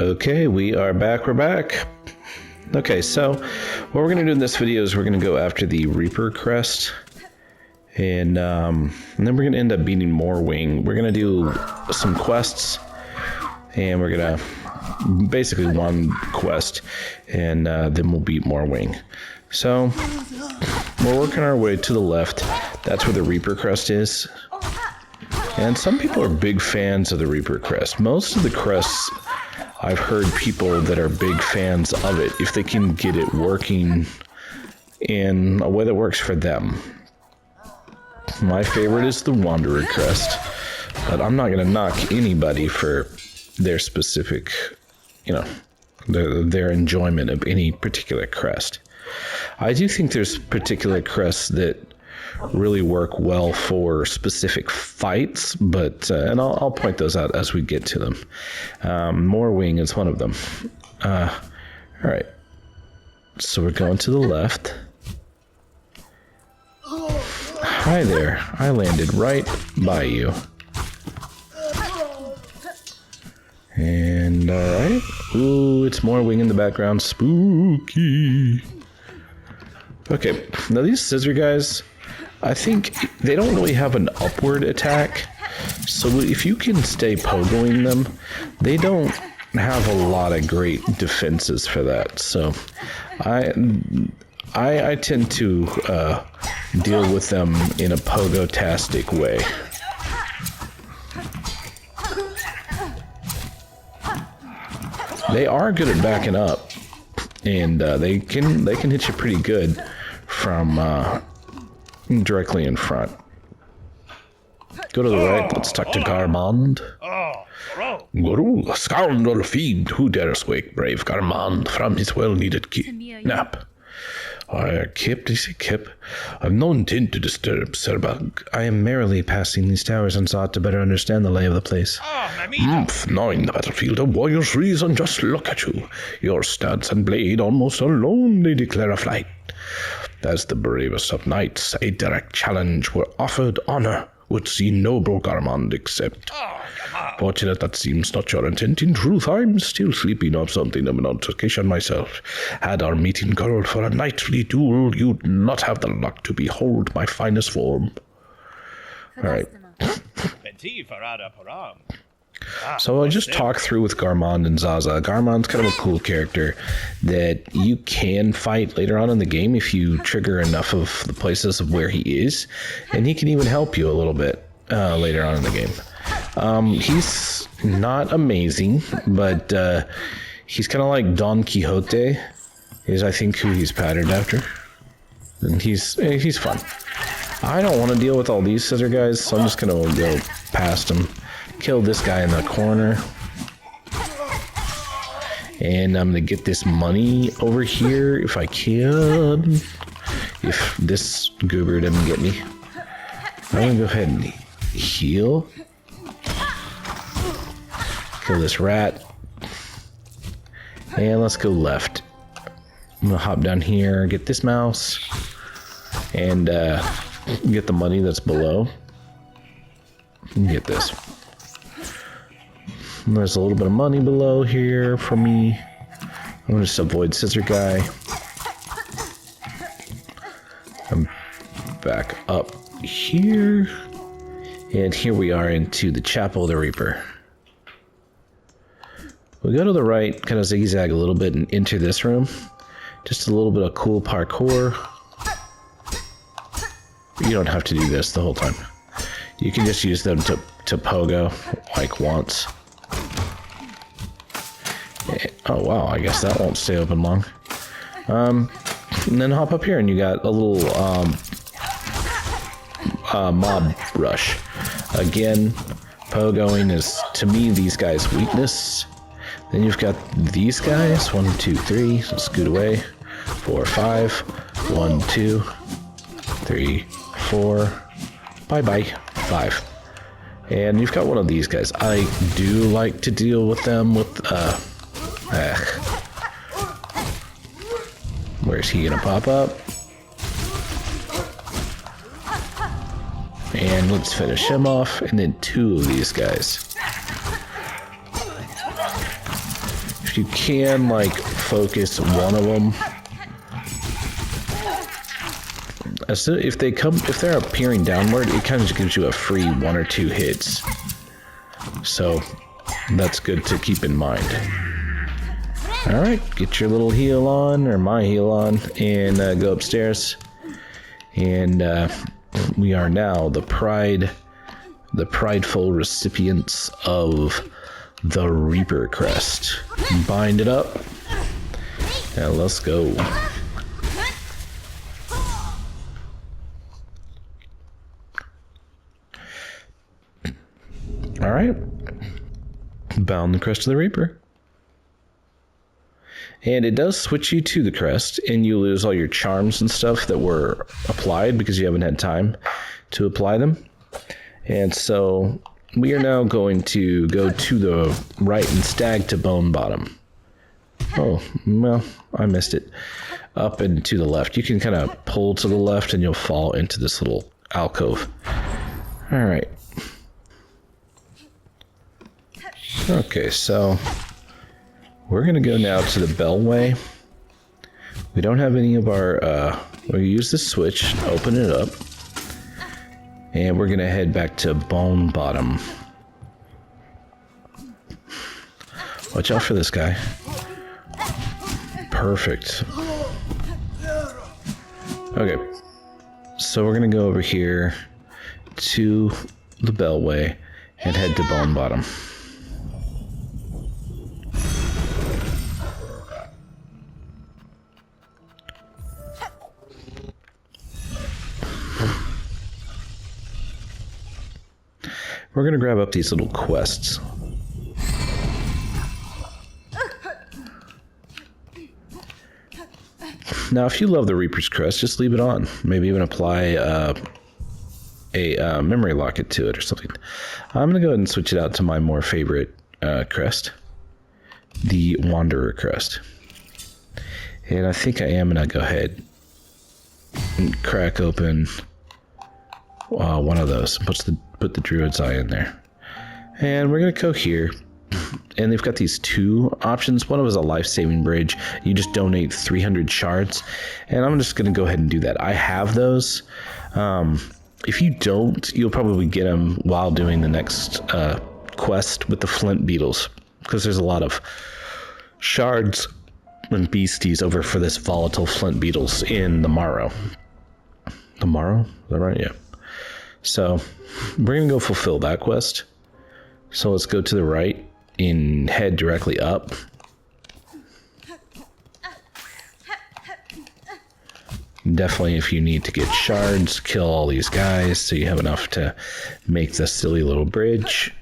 Okay, we are back. We're back. Okay, so what we're going to do in this video is we're going to go after the Reaper crest. And then we're going to end up beating more wing. We're going to do some quests. And we're going to basically one quest. And then we'll beat more wing. So we're working our way to the left. That's where the Reaper crest is. And some people are big fans of the Reaper crest. Most of the crests, I've heard people that are big fans of it, if they can get it working in a way that works for them. My favorite is the Wanderer crest, but I'm not going to knock anybody for their specific, their enjoyment of any particular crest. I do think there's particular crests that really work well for specific fights, but and I'll point those out as we get to them. More wing is one of them. All right, so we're going to the left. Hi there, I landed right by you. And all right, ooh, it's more wing in the background, spooky. Okay, now these scissor guys, I think they don't really have an upward attack, so if you can stay pogoing them, they don't have a lot of great defenses for that. So I tend to deal with them in a pogo-tastic way. They are good at backing up, and they can hit you pretty good from directly in front. Go to the right, let's talk to Garmond. Guru, a scoundrel fiend, who dares wake brave Garmond from his well-needed nap? Kip, is it Kip? I've no intent to disturb, Sir Bug. I am merely passing these towers and sought to better understand the lay of the place. Knowing the battlefield, a warrior's reason, just look at you. Your stance and blade almost alone they declare a flight. As the bravest of knights, a direct challenge were offered, honor would see noble Garmond accept. Fortunate that seems not your intent. In truth, I'm still sleeping off something of an altercation myself. Had our meeting called for a knightly duel, you'd not have the luck to behold my finest form. All right. So I just talked through with Garmond and Zaza. Garmond's kind of a cool character that you can fight later on in the game if you trigger enough of the places of where he is, and he can even help you a little bit later on in the game. He's not amazing, but he's kind of like Don Quixote, is I think who he's patterned after, and he's fun. I don't want to deal with all these scissor guys, so I'm just gonna go past him. Kill this guy in the corner. And I'm gonna get this money over here if I can. If this goober doesn't get me. I'm gonna go ahead and heal. Kill this rat. And let's go left. I'm gonna hop down here, get this mouse, and get the money that's below. And get this. There's a little bit of money below here for me. I'm gonna just avoid scissor guy. I'm back up here. And here we are into the Chapel of the Reaper. We go to the right, kind of zigzag a little bit and enter this room. Just a little bit of cool parkour. You don't have to do this the whole time. You can just use them to pogo, like once. Oh wow, I guess that won't stay open long. And then hop up here and you got a little mob rush. Again, pogoing is, to me, these guys' weakness. Then you've got these guys, 1, 2, 3, so scoot away. 4, 5, 1, 2, 3, 4, bye-bye, 5. And you've got one of these guys. I do like to deal with them with, where's he gonna pop up? And let's finish him off, and then 2 of these guys. if you can, like, focus one of them, if they're appearing downward, it kind of just gives you a free 1 or 2 hits. So that's good to keep in mind. All right, get your little heal on, or my heal on, and go upstairs. And we are now the prideful recipients of the Reaper crest. Bind it up, and let's go. All right, bound the crest of the Reaper. And it does switch you to the crest, and you lose all your charms and stuff that were applied because you haven't had time to apply them. And so we are now going to go to the right and stag to Bone Bottom. Oh, well, I missed it. Up and to the left. You can kind of pull to the left and you'll fall into this little alcove. All right. Okay, so we're going to go now to the Bellway. We don't have any of our, we'll use the switch, open it up, and we're going to head back to Bone Bottom. Watch out for this guy. Perfect. Okay, so we're going to go over here to the Bellway and head to Bone Bottom. We're going to grab up these little quests. Now, if you love the Reaper's Crest, just leave it on. Maybe even apply a memory locket to it or something. I'm going to go ahead and switch it out to my more favorite crest, the Wanderer Crest. And I think I am going to go ahead and crack open one of those. Put the Druid's Eye in there. And we're going to go here. And they've got these 2 options. One of them is a life-saving bridge. You just donate 300 shards. And I'm just going to go ahead and do that. I have those. If you don't, you'll probably get them while doing the next quest with the Flint Beetles. Because there's a lot of shards and beasties over for this volatile Flint Beetles in the Morrow. The Morrow? Is that right? Yeah. So we're going to go fulfill that quest. So let's go to the right and head directly up. Definitely, if you need to get shards, kill all these guys so you have enough to make the silly little bridge.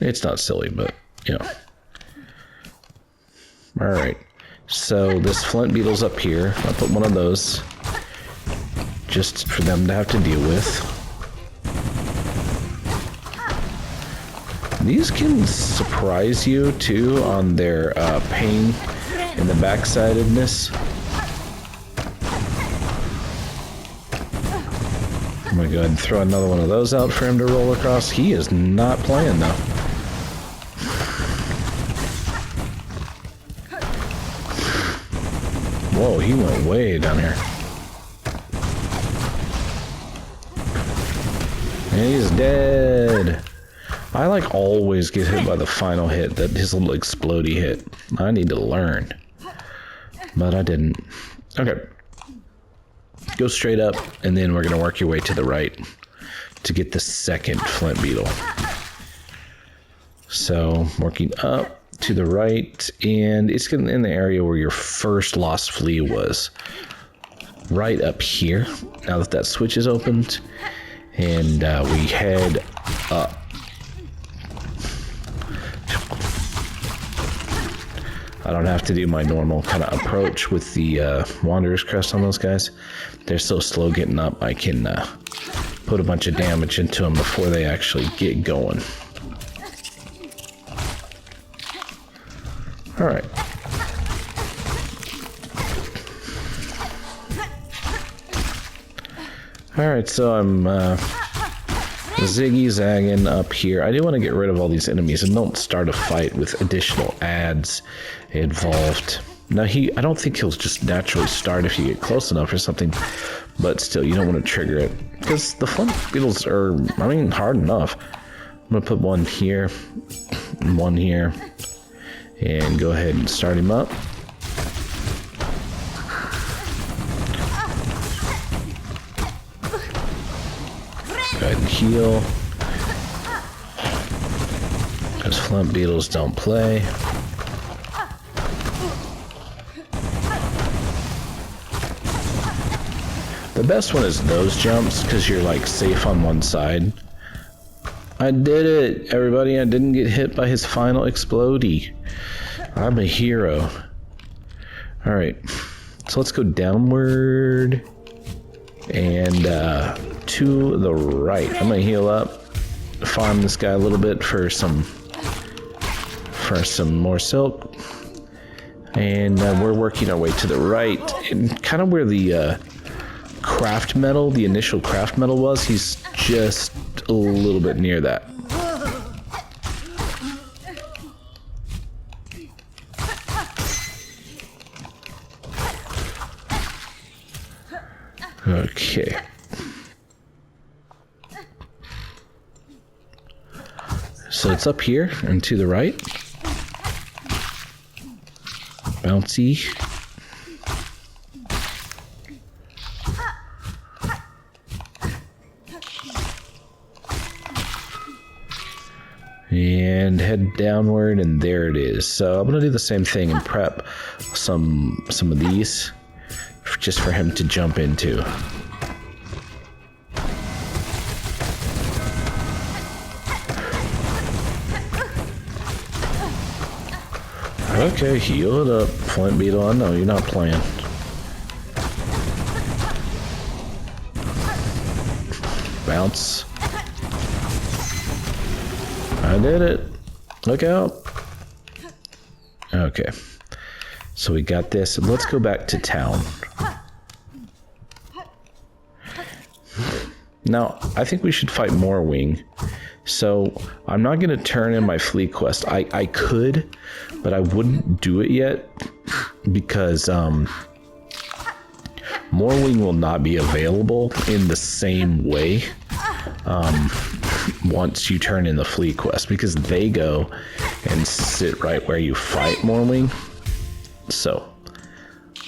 It's not silly, but, you know. Alright, so this Flint Beetle's up here. I'll put one of those just for them to have to deal with. These can surprise you, too, on their pain in the backsidedness. I'm going to go ahead and throw another one of those out for him to roll across. He is not playing, though. Whoa, he went way down here. And he's dead. I like always get hit by the final hit, that his little explodey hit. I need to learn. But I didn't. Okay. Go straight up, and then we're going to work your way to the right to get the second Flint Beetle. So, working up to the right, and it's in the area where your first Lost Flea was. Right up here, now that that switch is opened, and we head up. I don't have to do my normal kind of approach with the Wanderer's Crest on those guys. They're so slow getting up, I can put a bunch of damage into them before they actually get going. Alright. Alright, so I'm ziggy-zagging up here. I do want to get rid of all these enemies and don't start a fight with additional ads involved. Now, I don't think he'll just naturally start if you get close enough or something, but still, you don't want to trigger it, because the flint beetles are, hard enough. I'm going to put one here, and go ahead and start him up. Go ahead and heal, because flint beetles don't play. The best one is those jumps, because you're like safe on one side. I did it, everybody. I didn't get hit by his final explodey. I'm a hero. Alright, so let's go downward and to the right. I'm gonna heal up, farm this guy a little bit for some more silk. And we're working our way to the right, and kind of where the craft metal, the initial craft metal was, he's just a little bit near that. Okay. So it's up here and to the right. Bouncy. And head downward, and there it is. So I'm gonna do the same thing and prep some of these just for him to jump into. Okay, heal it up, flint beetle. I know you're not playing. Bounce. I did it. Look out. Okay. So we got this. Let's go back to town. Now, I think we should fight Morwing. So, I'm not going to turn in my fleet quest. I could, but I wouldn't do it yet because Morwing will not be available in the same way once you turn in the fleet quest, because they go and sit right where you fight Morwing. So,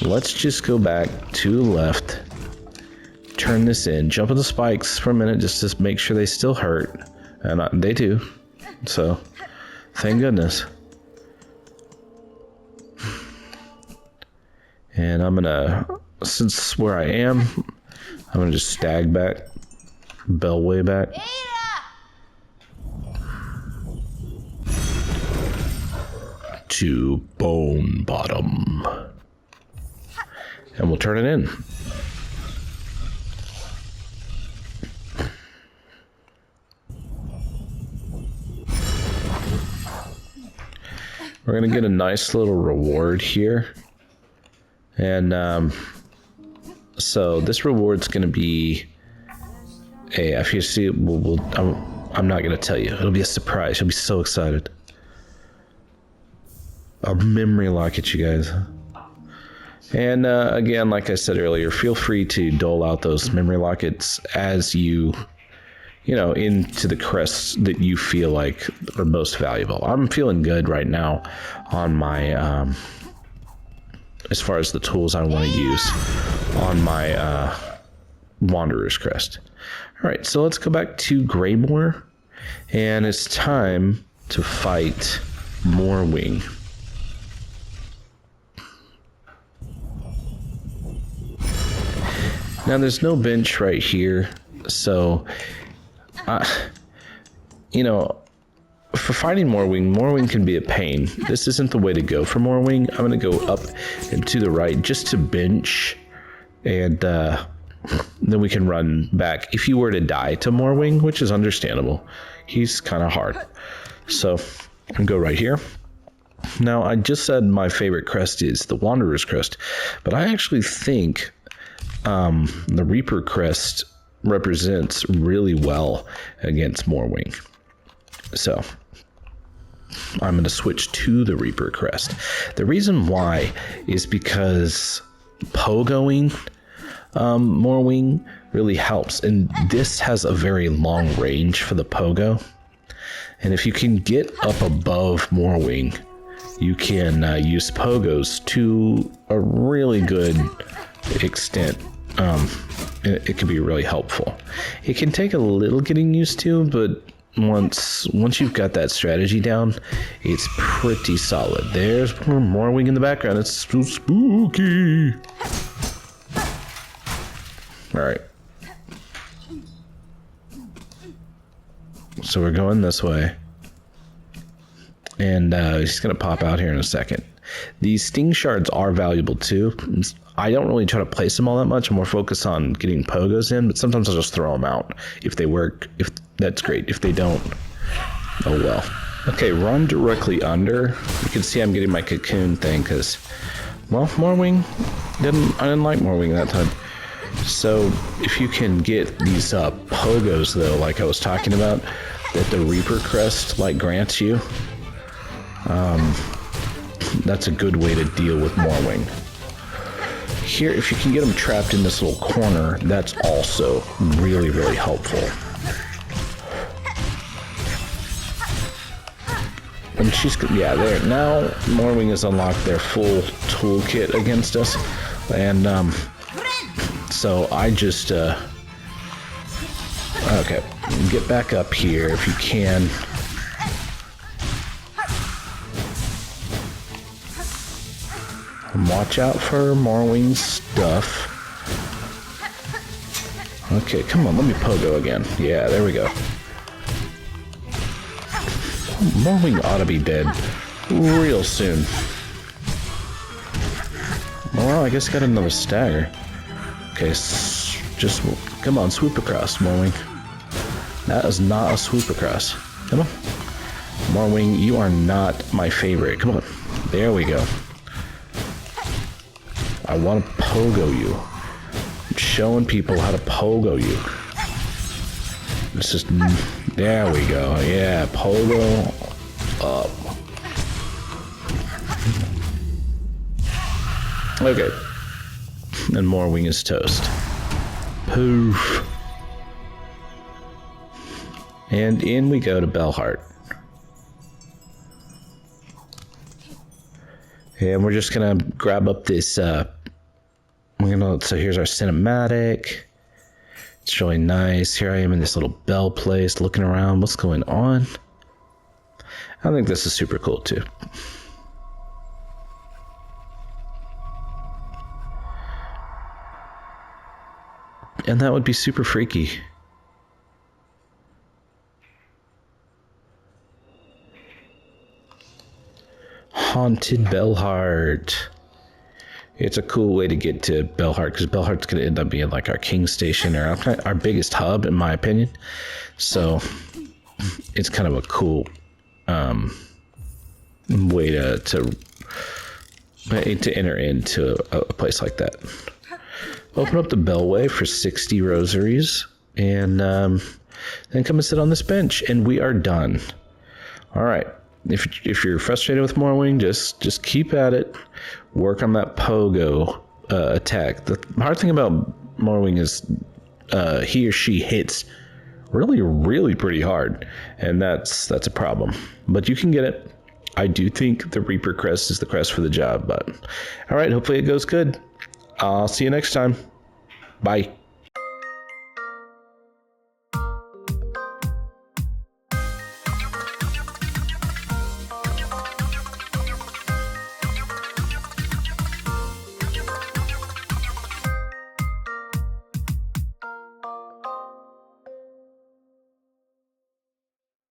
let's just go back to the left, turn this in, jump on the spikes for a minute just to make sure they still hurt. And they do. So, thank goodness. And I'm gonna, since where I am, I'm gonna just stag back, bell way back. To Bone Bottom. And we'll turn it in. We're gonna get a nice little reward here. And so this reward's gonna be if you see, I'm not gonna tell you. It'll be a surprise. You'll be so excited. A memory locket, you guys. And again, like I said earlier, feel free to dole out those memory lockets as you know, into the crests that you feel like are most valuable. I'm feeling good right now on my, as far as the tools I want to use on my Wanderer's Crest. All right, so let's go back to Greymoor, and it's time to fight Morwing. Now, there's no bench right here, so you know, for fighting Morwing can be a pain. This isn't the way to go for Morwing. I'm going to go up and to the right just to bench, and then we can run back. If you were to die to Morwing, which is understandable, he's kind of hard. So I can go right here. Now, I just said my favorite crest is the Wanderer's Crest, but I actually think the Reaper Crest represents really well against Morwing. So I'm going to switch to the Reaper Crest. The reason why is because pogoing Morwing really helps, and this has a very long range for the pogo. And if you can get up above Morwing, you can use pogos to a really good extent. It can be really helpful. It can take a little getting used to, but once you've got that strategy down, it's pretty solid. There's Morwing in the background. It's so spooky. All right. So we're going this way. And he's going to pop out here in a second. These sting shards are valuable too. I don't really try to place them all that much. I'm more focused on getting pogos in, but sometimes I'll just throw them out. If they work, if that's great. If they don't, oh well. Okay, run directly under. You can see I'm getting my cocoon thing because, well, Morwing I didn't like Morwing that time. So if you can get these pogos though, like I was talking about, that the Reaper Crest like grants you, that's a good way to deal with Morwing. Here, if you can get them trapped in this little corner, that's also really, really helpful. And she's, yeah, there. Now, Morwing has unlocked their full toolkit against us. And, so I just, okay, get back up here if you can. Watch out for Morwing's stuff. Okay, come on, let me pogo again. Yeah, there we go. Morwing ought to be dead real soon. Well, I guess I got another stagger. Okay, just come on, swoop across, Morwing. That is not a swoop across. Come on. Morwing, you are not my favorite. Come on. There we go. I want to pogo you. I'm showing people how to pogo you. It's just, there we go. Yeah, pogo up. Okay. And Morwing is toast. Poof. And in we go to Bellheart. And we're just gonna grab up this, so here's our cinematic. It's really nice. Here I am in this little bell place looking around. What's going on? I think this is super cool too. And that would be super freaky. Haunted Bellheart. It's a cool way to get to Bellheart because Bellheart's going to end up being like our king station or our biggest hub, in my opinion. So it's kind of a cool way to enter into a place like that. Open up the Bellway for 60 rosaries, and then come and sit on this bench, and we are done. All right. If you're frustrated with Morwing, just keep at it. Work on that pogo attack. The hard thing about Morwing is he or she hits really, really pretty hard, and that's a problem. But you can get it. I do think the Reaper Crest is the crest for the job. But all right, hopefully it goes good. I'll see you next time. Bye.